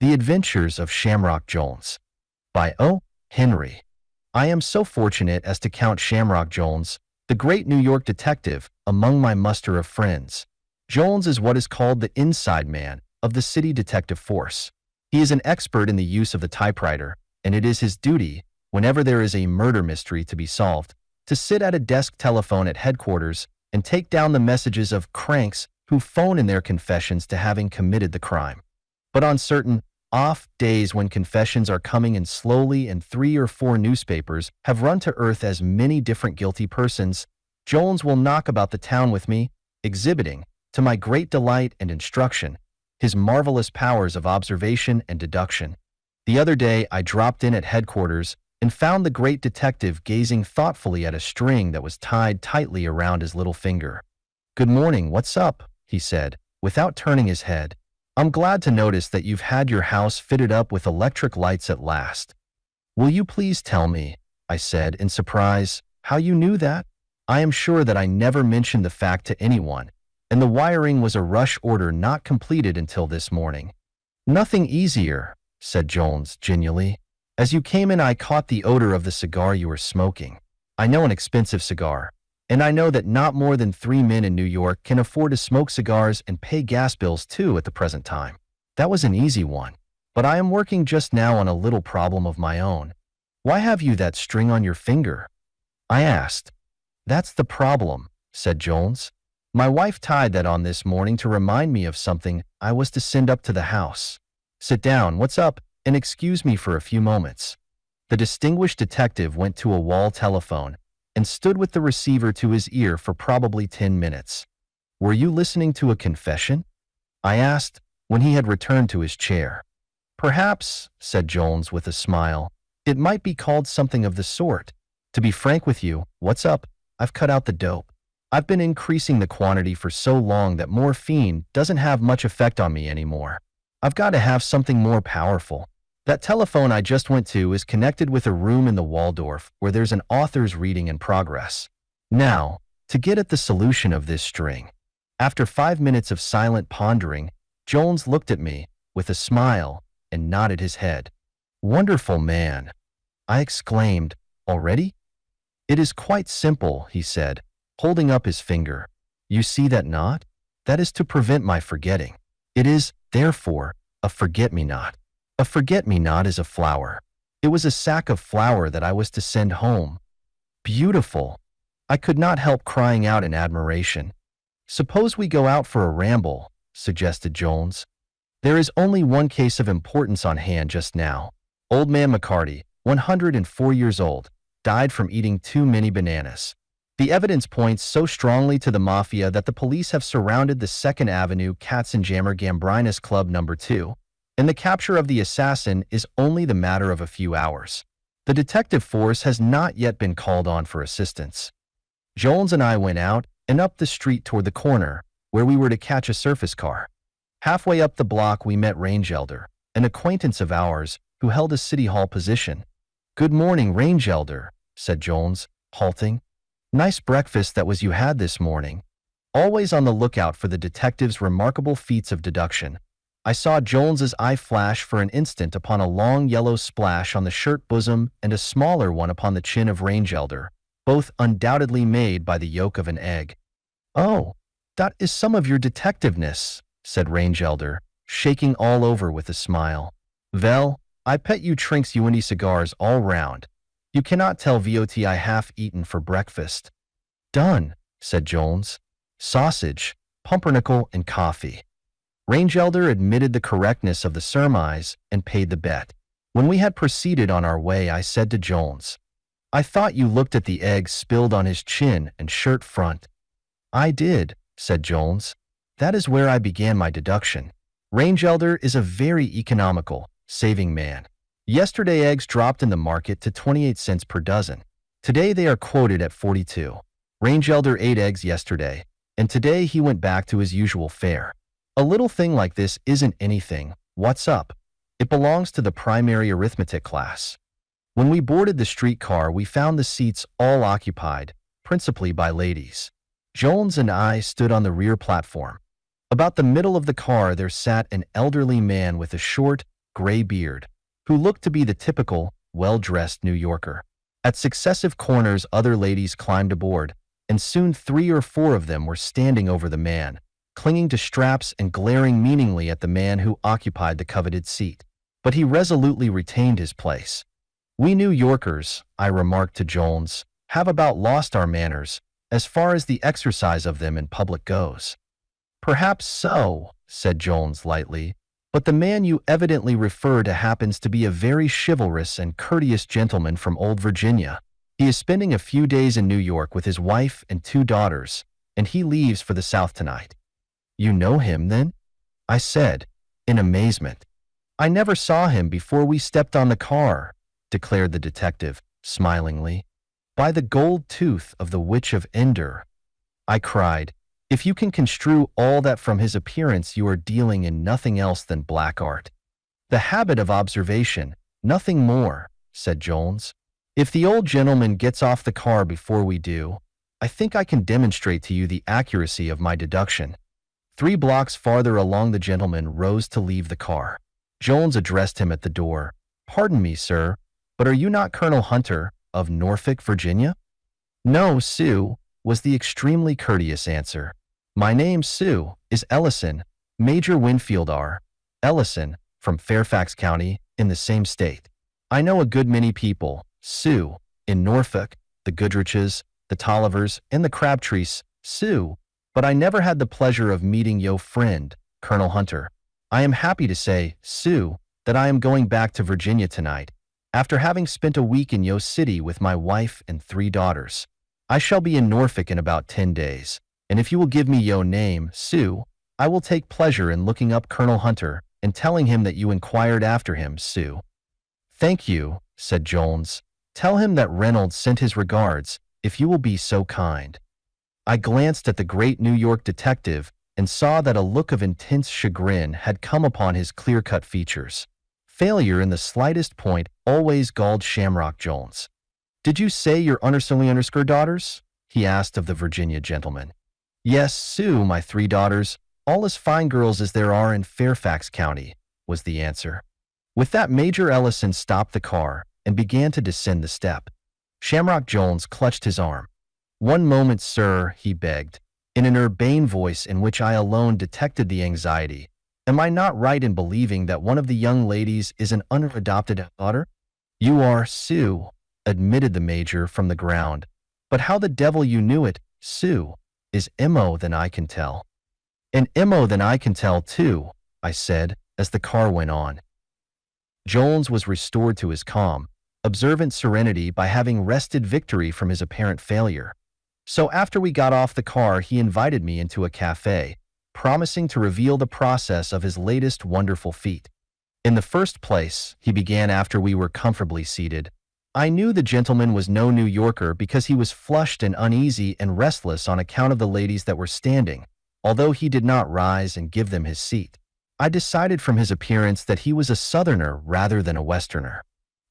The Adventures of Shamrock Jolnes by O. Henry. I am so fortunate as to count Shamrock Jolnes, the great New York detective, among my muster of friends. Jolnes is what is called the inside man of the city detective force. He is an expert in the use of the typewriter, and it is his duty, whenever there is a murder mystery to be solved, to sit at a desk telephone at headquarters and take down the messages of cranks who phone in their confessions to having committed the crime. But on certain off days when confessions are coming in slowly and 3 or 4 newspapers have run to earth as many different guilty persons, Jolnes will knock about the town with me, exhibiting, to my great delight and instruction, his marvelous powers of observation and deduction. The other day I dropped in at headquarters and found the great detective gazing thoughtfully at a string that was tied tightly around his little finger. "Good morning, what's up?" he said, without turning his head. "I'm glad to notice that you've had your house fitted up with electric lights at last." "Will you please tell me," I said in surprise, "how you knew that? I am sure that I never mentioned the fact to anyone, and the wiring was a rush order not completed until this morning." "Nothing easier," said Jolnes genially. "As you came in I caught the odor of the cigar you were smoking. I know an expensive cigar, and I know that not more than 3 men in New York can afford to smoke cigars and pay gas bills too at the present time. That was an easy one. But I am working just now on a little problem of my own." "Why have you that string on your finger?" I asked. "That's the problem," said Jolnes. "My wife tied that on this morning to remind me of something I was to send up to the house. Sit down, what's up, and excuse me for a few moments." The distinguished detective went to a wall telephone and stood with the receiver to his ear for probably 10 minutes. "Were you listening to a confession?" I asked, when he had returned to his chair. "Perhaps," said Jolnes with a smile, "it might be called something of the sort. To be frank with you, what's up, I've cut out the dope. I've been increasing the quantity for so long that morphine doesn't have much effect on me anymore. I've got to have something more powerful. That telephone I just went to is connected with a room in the Waldorf where there's an author's reading in progress. Now, to get at the solution of this string." After 5 minutes of silent pondering, Jolnes looked at me with a smile and nodded his head. "Wonderful man," I exclaimed. "Already?" "It is quite simple," he said, holding up his finger. "You see that knot? That is to prevent my forgetting. It is, therefore, a forget-me-not. A forget-me-not is a flower. It was a sack of flour that I was to send home." "Beautiful!" I could not help crying out in admiration. "Suppose we go out for a ramble," suggested Jolnes. "There is only one case of importance on hand just now. Old man McCarty, 104 years old, died from eating too many bananas. The evidence points so strongly to the mafia that the police have surrounded the 2nd Avenue Katzenjammer Gambrinus Club No. 2, and the capture of the assassin is only the matter of a few hours. The detective force has not yet been called on for assistance." Jolnes and I went out and up the street toward the corner, where we were to catch a surface car. Halfway up the block we met Rangelder, an acquaintance of ours who held a City Hall position. "Good morning, Rangelder," said Jolnes, halting. "Nice breakfast that was you had this morning." Always on the lookout for the detective's remarkable feats of deduction, I saw Jones's eye flash for an instant upon a long yellow splash on the shirt bosom and a smaller one upon the chin of Rangelder, both undoubtedly made by the yolk of an egg. "Oh, that is some of your detectiveness," said Rangelder, shaking all over with a smile. "Vell, I pet you trinks you any cigars all round. You cannot tell vot I half-eaten for breakfast." "Done," said Jolnes. "Sausage, pumpernickel, and coffee." Rangelder admitted the correctness of the surmise and paid the bet. When we had proceeded on our way, I said to Jolnes, "I thought you looked at the egg spilled on his chin and shirt front." "I did," said Jolnes. "That is where I began my deduction. Rangelder is a very economical, saving man. Yesterday eggs dropped in the market to 28 cents per dozen. Today they are quoted at 42. Rangelder ate eggs yesterday, and today he went back to his usual fare. A little thing like this isn't anything. What's up? It belongs to the primary arithmetic class. When we boarded the streetcar, we found the seats all occupied, principally by ladies. Jolnes and I stood on the rear platform. About the middle of the car there sat an elderly man with a short, gray beard, who looked to be the typical, well-dressed New Yorker. At successive corners, other ladies climbed aboard, and soon 3 or 4 of them were standing over the man, clinging to straps and glaring meaningly at the man who occupied the coveted seat. But he resolutely retained his place. "We New Yorkers," I remarked to Jolnes, "have about lost our manners, as far as the exercise of them in public goes." "Perhaps so," said Jolnes lightly, "but the man you evidently refer to happens to be a very chivalrous and courteous gentleman from old Virginia. He is spending a few days in New York with his wife and 2 daughters, and he leaves for the South tonight." "You know him, then?" I said, in amazement. "I never saw him before we stepped on the car," declared the detective, smilingly. "By the gold tooth of the Witch of Endor," I cried, "if you can construe all that from his appearance, you are dealing in nothing else than black art." "The habit of observation, nothing more," said Jolnes. "If the old gentleman gets off the car before we do, I think I can demonstrate to you the accuracy of my deduction." 3 blocks farther along, the gentleman rose to leave the car. Jolnes addressed him at the door. "Pardon me, sir, but are you not Colonel Hunter, of Norfolk, Virginia?" "No, Sue," was the extremely courteous answer. "My name, Sue, is Ellison, Major Winfield R. Ellison, from Fairfax County, in the same state. I know a good many people, Sue, in Norfolk, the Goodriches, the Tollivers, and the Crabtrees, Sue, but I never had the pleasure of meeting yo friend, Colonel Hunter. I am happy to say, Sue, that I am going back to Virginia tonight, after having spent a week in yo city with my wife and 3 daughters. I shall be in Norfolk in about 10 days, and if you will give me yo name, Sue, I will take pleasure in looking up Colonel Hunter and telling him that you inquired after him, Sue." "Thank you," said Jolnes. "Tell him that Reynolds sent his regards, if you will be so kind." I glanced at the great New York detective and saw that a look of intense chagrin had come upon his clear-cut features. Failure in the slightest point always galled Shamrock Jolnes. "Did you say your underscore daughters?" he asked of the Virginia gentleman. "Yes, Sue, my 3 daughters, all as fine girls as there are in Fairfax County," was the answer. With that, Major Ellison stopped the car and began to descend the step. Shamrock Jolnes clutched his arm. "One moment, sir," he begged, in an urbane voice in which I alone detected the anxiety. "Am I not right in believing that one of the young ladies is an unadopted daughter?" "You are, Sue," admitted the Major from the ground. "But how the devil you knew it, Sue, is mo than I can tell." "And mo than I can tell, too," I said, as the car went on. Jolnes was restored to his calm, observant serenity by having wrested victory from his apparent failure. So after we got off the car, he invited me into a cafe, promising to reveal the process of his latest wonderful feat. "In the first place," he began after we were comfortably seated, "I knew the gentleman was no New Yorker because he was flushed and uneasy and restless on account of the ladies that were standing, although he did not rise and give them his seat. I decided from his appearance that he was a Southerner rather than a Westerner.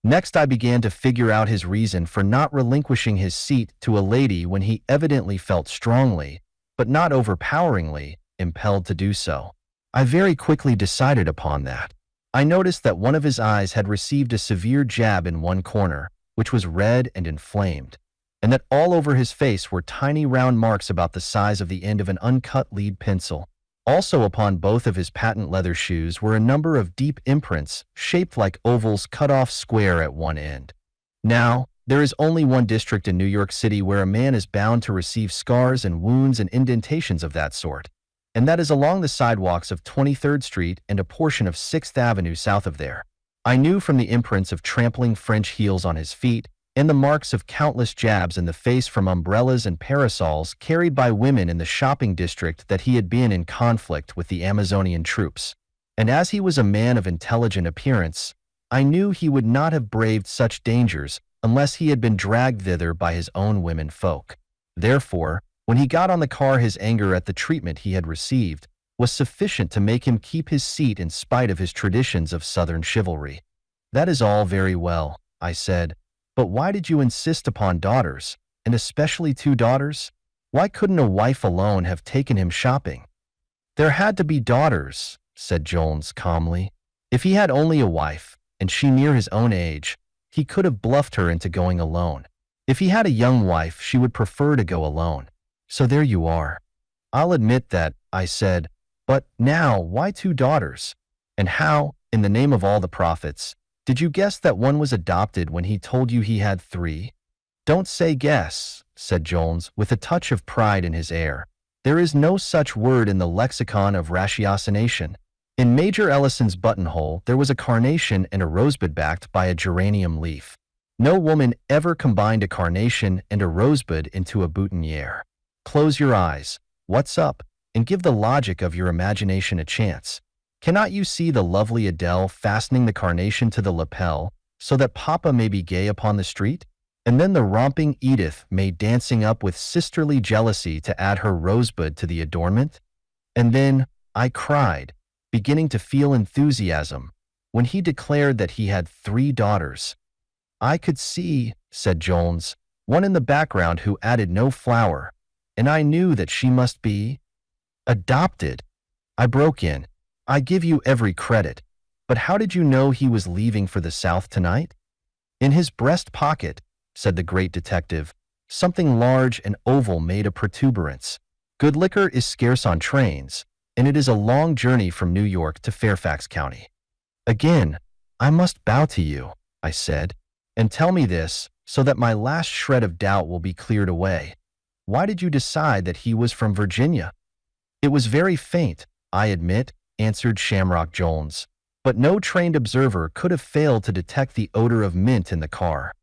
Next, I began to figure out his reason for not relinquishing his seat to a lady when he evidently felt strongly, but not overpoweringly, impelled to do so. I very quickly decided upon that. I noticed that one of his eyes had received a severe jab in one corner, which was red and inflamed, and that all over his face were tiny round marks about the size of the end of an uncut lead pencil. Also upon both of his patent leather shoes were a number of deep imprints, shaped like ovals cut off square at one end. Now, there is only one district in New York City where a man is bound to receive scars and wounds and indentations of that sort, and that is along the sidewalks of 23rd Street and a portion of 6th Avenue south of there. I knew from the imprints of trampling French heels on his feet, and the marks of countless jabs in the face from umbrellas and parasols carried by women in the shopping district that he had been in conflict with the Amazonian troops. And as he was a man of intelligent appearance, I knew he would not have braved such dangers unless he had been dragged thither by his own women folk. Therefore, when he got on the car, his anger at the treatment he had received was sufficient to make him keep his seat in spite of his traditions of Southern chivalry. "That is all very well," I said, "but why did you insist upon daughters, and especially 2 daughters? Why couldn't a wife alone have taken him shopping?" "There had to be daughters," said Jolnes calmly. If he had only a wife, and she near his own age, he could have bluffed her into going alone. If he had a young wife, she would prefer to go alone. So there you are. I'll admit that, I said, but now, why 2 daughters? And how, in the name of all the prophets, did you guess that one was adopted when he told you he had 3? Don't say guess, said Jolnes, with a touch of pride in his air. There is no such word in the lexicon of ratiocination. In Major Ellison's buttonhole, there was a carnation and a rosebud backed by a geranium leaf. No woman ever combined a carnation and a rosebud into a boutonniere. Close your eyes, what's up, and give the logic of your imagination a chance. Cannot you see the lovely Adele fastening the carnation to the lapel so that Papa may be gay upon the street? And then the romping Edith May dancing up with sisterly jealousy to add her rosebud to the adornment? And then, I cried, beginning to feel enthusiasm, when he declared that he had 3 daughters. I could see, said Jolnes, one in the background who added no flower, and I knew that she must be adopted. I broke in. I give you every credit, but how did you know he was leaving for the South tonight? In his breast pocket, said the great detective, something large and oval made a protuberance. Good liquor is scarce on trains, and it is a long journey from New York to Fairfax County. Again, I must bow to you, I said, and tell me this, so that my last shred of doubt will be cleared away. Why did you decide that he was from Virginia? It was very faint, I admit, answered Shamrock Jolnes, but no trained observer could have failed to detect the odor of mint in the car.